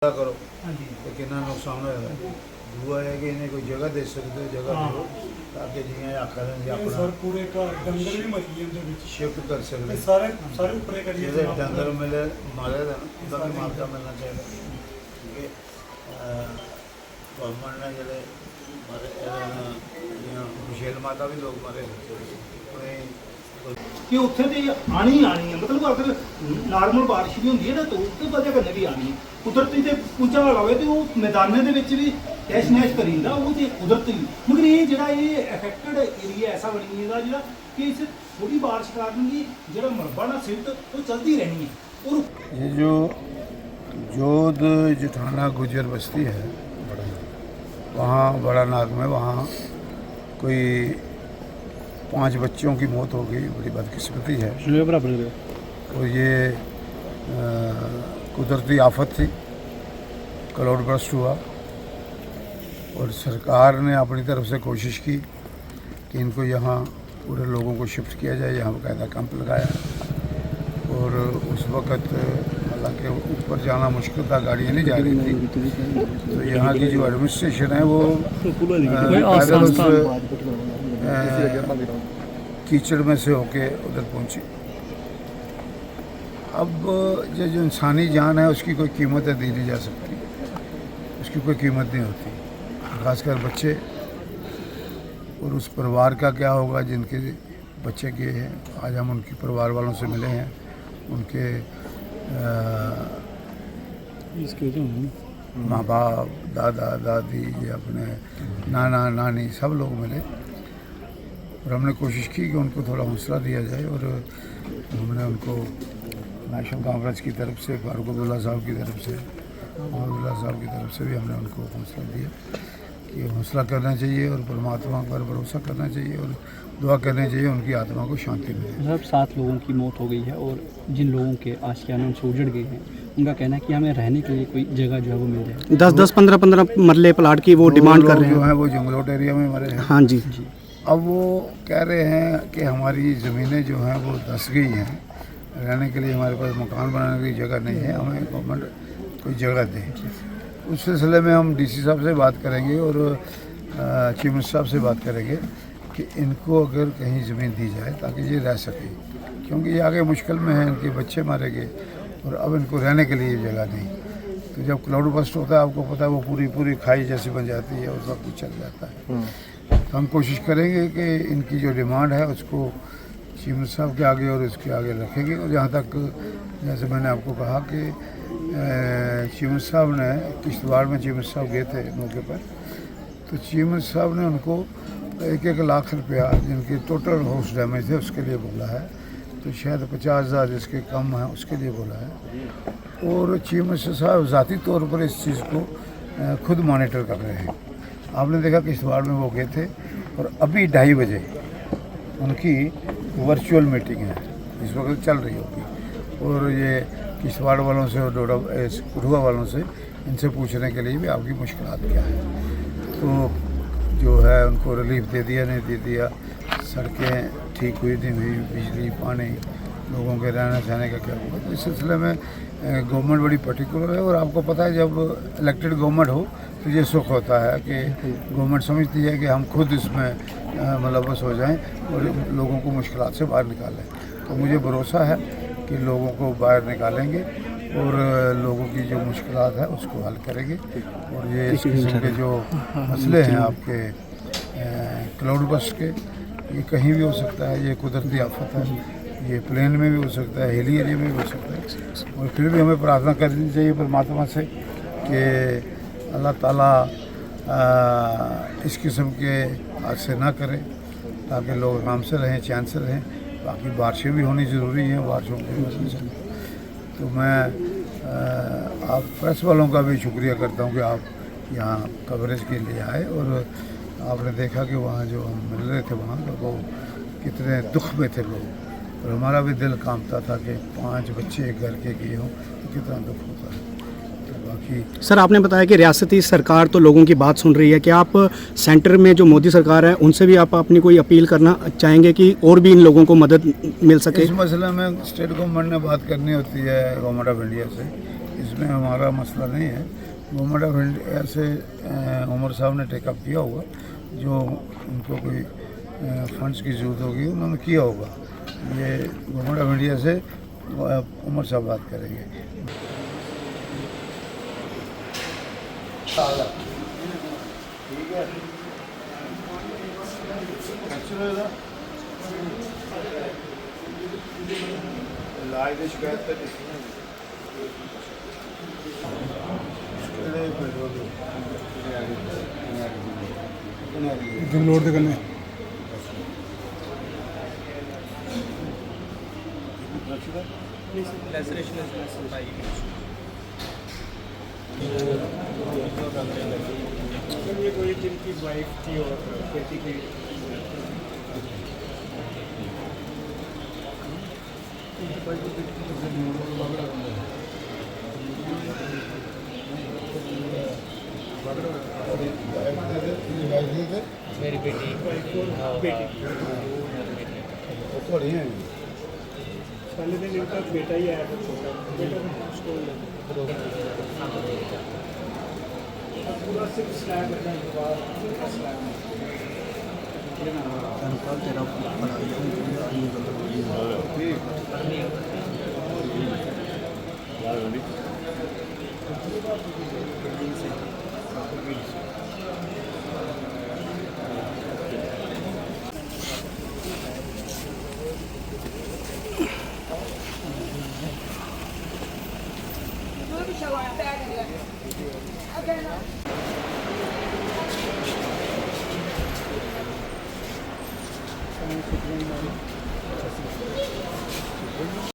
करो तो कितना नुकसान होगा। दूआ है कि इन्हें कोई जगह दे सकते हो, जगह दो ताकि जियां आखा देंगे अपना सर पूरे घर डंगर भी मरी गए उनके शिफ्ट कर सकते। सारे सारे ऊपर करिए ਜਿਹਦੇ ਡੰਗਰ ਮਿਲੇ ਮਾਰੇ ਦਾ ਉਹਦਾ ਵੀ ਮੁਆਵਜ਼ਾ ਮਿਲਣਾ ਚਾਹੀਦਾ ਕਿ ਗਵਰਨਮੈਂਟ ਨੇ ਜਿਹੜੇ ਮਾਰੇ ਜਿਵੇਂ ਮੁਸ਼ੇਲ ਮਾਤਾ ਵੀ ਲੋਕ ਮਾਰੇ कि उत्थे ते आनी ही आनी है। मतलब अगर नॉर्मल बारिश भी होंदी है ना तो उसकी वजह कन्नै भी आनी है। कुदरती ते पूजा लगावे ते वो मैदाने दे विच भी तैश नैश करींदा वो ते कुदरती। मगर ये जेह्ड़ा ये अफेक्टेड एरिया ऐसा बनी गेदा जेह्ड़ा कि इस थोड़ी बारिश कारण भी जेह्ड़ा मलबा ना सिल्ट वो चलदी रहनी है। और ये जो जोध जिठाना गुजर बस्ती है वहाँ बड़ा नाग में वहाँ कोई 5 बच्चों की मौत हो गई, बड़ी बदकिस्मती है। और ये कुदरती आफत थी, क्लाउड बर्स्ट हुआ और सरकार ने अपनी तरफ से कोशिश की कि इनको यहाँ पूरे लोगों को शिफ्ट किया जाए। यहाँ बाकायदा कैंप लगाया और उस वक़्त हालांकि ऊपर जाना मुश्किल था, गाड़ियाँ नहीं जा रही थी, तो यहाँ की जो एडमिनिस्ट्रेशन है वो कीचड़ में से होके उधर पहुंची। अब ये जो इंसानी जान है उसकी कोई कीमत दी नहीं जा सकती, उसकी कोई कीमत नहीं होती, खासकर बच्चे। और उस परिवार का क्या होगा जिनके बच्चे गए हैं। आज हम उनके परिवार वालों से मिले हैं, उनके माँ बाप, दादा दादी, अपने नाना नानी सब लोग मिले और हमने कोशिश की कि उनको थोड़ा हौसला दिया जाए। और हमने उनको नेशनल कॉन्फ्रेंस की तरफ से, फारूक अब्दुल्ला साहब की तरफ से, अब्दुल्ला साहब की तरफ से भी हमने उनको हौसला दिया कि हौसला करना चाहिए और परमात्मा पर भरोसा करना चाहिए और दुआ करनी चाहिए उनकी आत्मा को शांति मिले। सब 7 लोगों की मौत हो गई है और जिन लोगों के आशियाने उनसे उजड़ गए हैं उनका कहना है कि हमें रहने के लिए कोई जगह जो है वो मिल जाए। 10-10, 15-15 मरले प्लाट की वो डिमांड कर रहे हैं जो है वो जंगलोट एरिया में मरे हैं। हाँ जी। अब वो कह रहे हैं कि हमारी ज़मीनें जो हैं वो धंस गई हैं, रहने के लिए हमारे पास मकान बनाने की जगह नहीं है, हमें गवर्नमेंट कोई जगह दे। उस सिलसिले में हम डीसी साहब से बात करेंगे और चीफ मिनिस्टर साहब से बात करेंगे कि इनको अगर कहीं ज़मीन दी जाए ताकि ये रह सके, क्योंकि ये आगे मुश्किल में है, इनके बच्चे मारे गए और अब इनको रहने के लिए जगह नहीं। तो जब क्लाउड बस्ट होता है आपको पता है वो पूरी खाई जैसी बन जाती है और सब कुछ चल जाता है। तो हम कोशिश करेंगे कि इनकी जो डिमांड है उसको चीफ मिनिस्टर साहब के आगे और इसके आगे रखेंगे। और जहाँ तक जैसे मैंने आपको कहा कि चीफ मिनिस्टर साहब ने किश्तवाड़ में चीफ मिनिस्टर साहब गए थे मौके पर, तो चीफ मिनिस्टर साहब ने उनको 1-1 लाख रुपया जिनके टोटल हाउस डैमेज थे उसके लिए बोला है, तो शायद 50,000 जिसके कम है उसके लिए बोला है। और चीफ मिनिस्टर साहब ज़ाती तौर पर इस चीज़ को खुद मॉनिटर कर रहे हैं। आपने देखा किश्तवाड़ में वो गए थे और अभी 2:30 बजे उनकी वर्चुअल मीटिंग है, इस वक्त चल रही होगी। और ये किश्तवाड़ वालों से और कठुआ वालों से इनसे पूछने के लिए भी आपकी मुश्किलात क्या है। तो जो है उनको रिलीफ दे दिया नहीं दे दिया, सड़कें ठीक हुई नहीं हुई, बिजली पानी, लोगों के रहने सहने का क्या हुआ। तो इस सिलसिले में गवर्नमेंट बड़ी पर्टिकुलर है। और आपको पता है जब इलेक्टेड गवर्नमेंट हो तो ये सुख होता है कि गवर्नमेंट समझती है कि हम खुद इसमें मुलव्वस हो जाएं और लोगों को मुश्किलात से बाहर निकालें। तो मुझे भरोसा है कि लोगों को बाहर निकालेंगे और लोगों की जो मुश्किलात है उसको हल करेंगे। और ये इस किस्म के जो मसले हैं आपके क्लाउड बस्ट के, ये कहीं भी हो सकता है, ये कुदरती आफत है, ये प्लेन में भी हो सकता है, हिली एरिया में भी हो सकता है। और फिर भी हमें प्रार्थना करनी चाहिए परमात्मा से कि अल्लाह ताला इस किस्म के हादसे ना करें ताकि लोग आराम से रहें, चैन से रहें। बाकी बारिशें भी होनी ज़रूरी हैं, बारिशों की वजह से। तो मैं आप प्रेस वालों का भी शुक्रिया करता हूँ कि आप यहाँ कवरेज के लिए आए और आपने देखा कि वहाँ जो हम मिल रहे थे वहाँ तो वो कितने दुख में थे लोग। और हमारा भी दिल कांपता था कि 5 बच्चे एक घर के गए हों तो कितना दुख होता है। तो बाकी सर आपने बताया कि रियासती सरकार तो लोगों की बात सुन रही है, क्या आप सेंटर में जो मोदी सरकार है उनसे भी आप अपनी कोई अपील करना चाहेंगे कि और भी इन लोगों को मदद मिल सके? इस मसले में स्टेट गवर्नमेंट ने बात करनी होती है गवर्नमेंट ऑफ इंडिया से इसमें हमारा मसला नहीं है। गवर्नमेंट ऑफ इंडिया से उमर साहब ने टेकअप किया होगा, जो उनको कोई फंड्स की ज़रूरत होगी उन्होंने किया होगा। ये गवर्नमेंट ऑफ इंडिया से उमर साहब बात करेंगे। ठीक है, इलाज की शिकायत तो जंगलोर के कन्ने ये कोई जिनकी वाइफ थी और बेटी की मेरी बेटी थोड़ी है। पहले दिन इनका बेटा ही आया था, छोटा बेटा स्कूल पूरा सिर्फ स्लैब करने के बाद